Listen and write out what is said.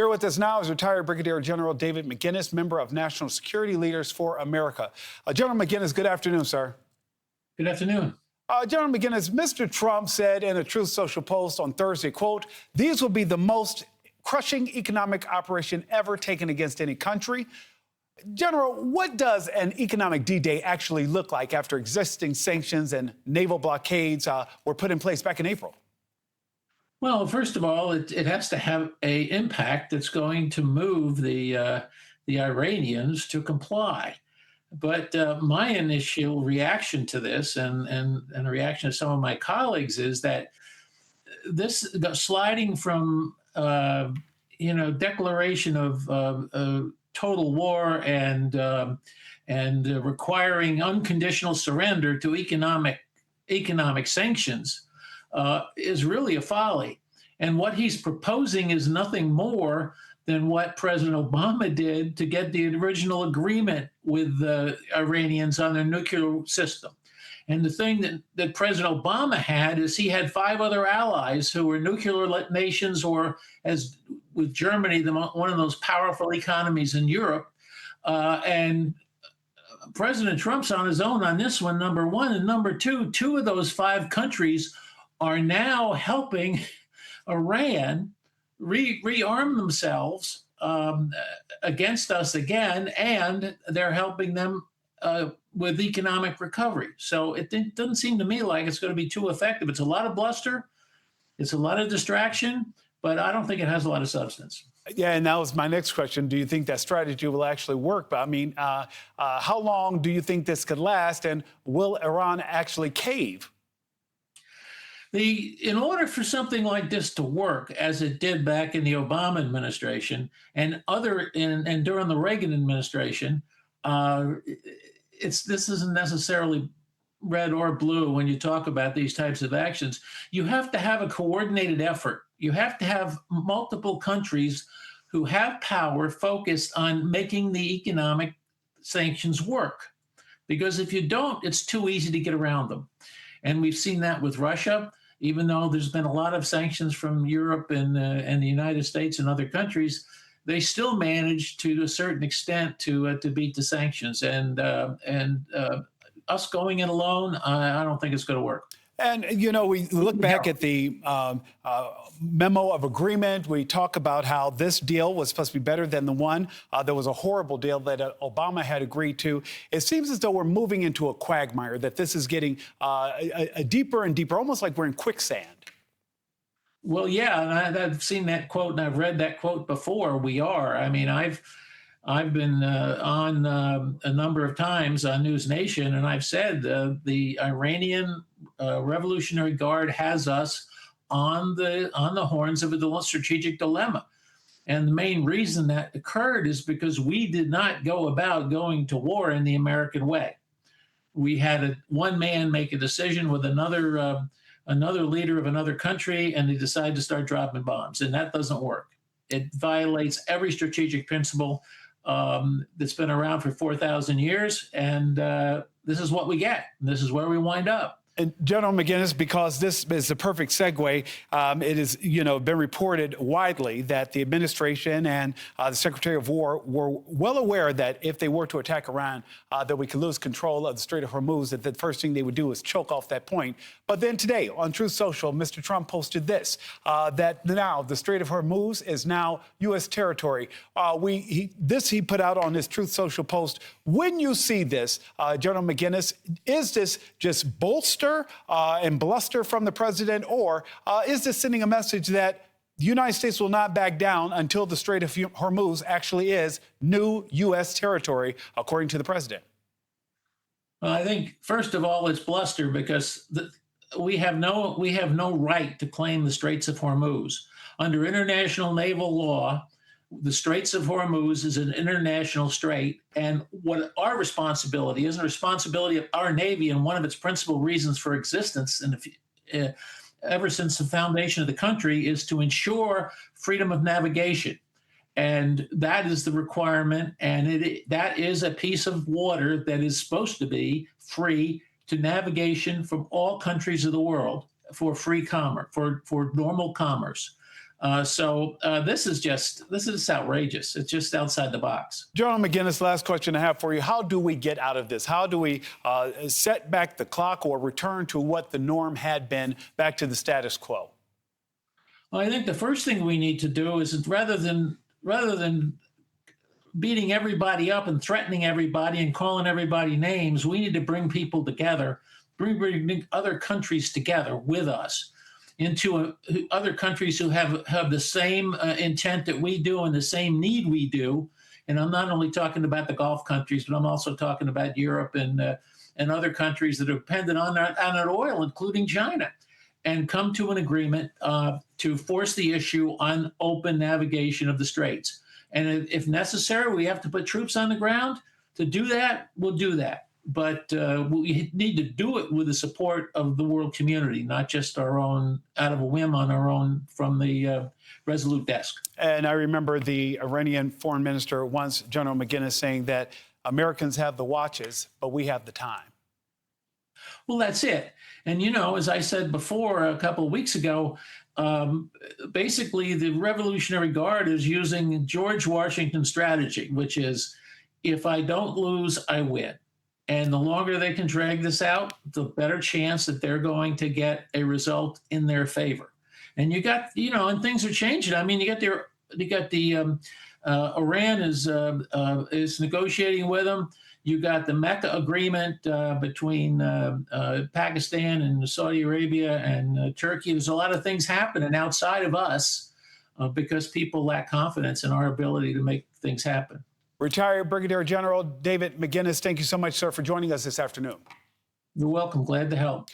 Here with us now is retired Brigadier General David McGinnis, member of National Security Leaders for America. General McGinnis, good afternoon, sir. Good afternoon. General McGinnis, Mr. Trump said in a Truth Social post on Thursday, quote, "These will be the most crushing economic operation ever taken against any country." General, what does an economic D-Day actually look like after existing sanctions and naval blockades were put in place back in April? Well, first of all, it has to have an impact that's going to move the Iranians to comply. But my initial reaction to this, and the reaction of some of my colleagues, is that the sliding from declaration of total war and requiring unconditional surrender to economic sanctions is really a folly. And what he's proposing is nothing more than what President Obama did to get the original agreement with the Iranians on their nuclear system. And the thing that President Obama had is he had 5 other allies who were nuclear nations, or as with Germany, one of those powerful economies in Europe. And President Trump's on his own on this one, number one. And number two, 2 of those 5 countries are now helping Iran rearm themselves against us again, and they're helping them with economic recovery. So it doesn't seem to me like it's going to be too effective. It's a lot of bluster, it's a lot of distraction, but I don't think it has a lot of substance. Yeah, and that was my next question. Do you think that strategy will actually work? But I mean, how long do you think this could last, and will Iran actually cave? In order for something like this to work, as it did back in the Obama administration and during the Reagan administration, this isn't necessarily red or blue when you talk about these types of actions. You have to have a coordinated effort. You have to have multiple countries who have power focused on making the economic sanctions work. Because if you don't, it's too easy to get around them. And we've seen that with Russia. Even though there's been a lot of sanctions from Europe and the United States and other countries, they still manage to a certain extent to beat the sanctions. And us going it alone, I don't think it's going to work. And, you know, we look back at the memo of agreement. We talk about how this deal was supposed to be better than the one that was a horrible deal that Obama had agreed to. It seems as though we're moving into a quagmire, that this is getting a deeper and deeper, almost like we're in quicksand. Well, yeah, and I've seen that quote and I've read that quote before. We are. I mean, I've been on a number of times on News Nation, and I've said the Iranian Revolutionary Guard has us on the horns of a strategic dilemma. And the main reason that occurred is because we did not go about going to war in the American way. We had one man make a decision with another leader of another country, and they decided to start dropping bombs, and that doesn't work. It violates every strategic principle that's been around for 4,000 years, and this is what we get. This is where we wind up. And General McGinnis, because this is the perfect segue, it has, been reported widely that the administration and the Secretary of War were well aware that if they were to attack Iran, that we could lose control of the Strait of Hormuz, that the first thing they would do is choke off that point. But then today on Truth Social, Mr. Trump posted this, that now the Strait of Hormuz is now U.S. territory. He put out on his Truth Social post. When you see this, General McGinnis, is this just bolster and bluster from the president, or is this sending a message that the United States will not back down until the Strait of Hormuz actually is new U.S. territory, according to the president? Well, I think, first of all, it's bluster because we have no right to claim the Straits of Hormuz. Under international naval law, the Straits of Hormuz is an international strait, and what our responsibility is, the responsibility of our Navy, and one of its principal reasons for existence, and ever since the foundation of the country, is to ensure freedom of navigation. And that is the requirement, and that is a piece of water that is supposed to be free to navigation from all countries of the world for free commerce, for normal commerce. This is outrageous. It's just outside the box. General McGinnis, last question I have for you. How do we get out of this? How do we set back the clock or return to what the norm had been, back to the status quo? Well, I think the first thing we need to do is rather than beating everybody up and threatening everybody and calling everybody names, we need to bring people together, bring other countries together with us into other countries who have the same intent that we do and the same need we do. And I'm not only talking about the Gulf countries, but I'm also talking about Europe and other countries that are dependent on that oil, including China, and come to an agreement to force the issue on open navigation of the straits. And if necessary, we have to put troops on the ground. To do that, we'll do that. But we need to do it with the support of the world community, not just our own, out of a whim on our own from the Resolute desk. And I remember the Iranian foreign minister once, General McGinnis, saying that Americans have the watches, but we have the time. Well, that's it. And, as I said before a couple of weeks ago, basically the Revolutionary Guard is using George Washington's strategy, which is, if I don't lose, I win. And the longer they can drag this out, the better chance that they're going to get a result in their favor. And you got, and things are changing. I mean, Iran is negotiating with them. You got the Mecca agreement between Pakistan and Saudi Arabia and Turkey. There's a lot of things happening outside of us because people lack confidence in our ability to make things happen. Retired Brigadier General David McGinnis, thank you so much, sir, for joining us this afternoon. You're welcome. Glad to help.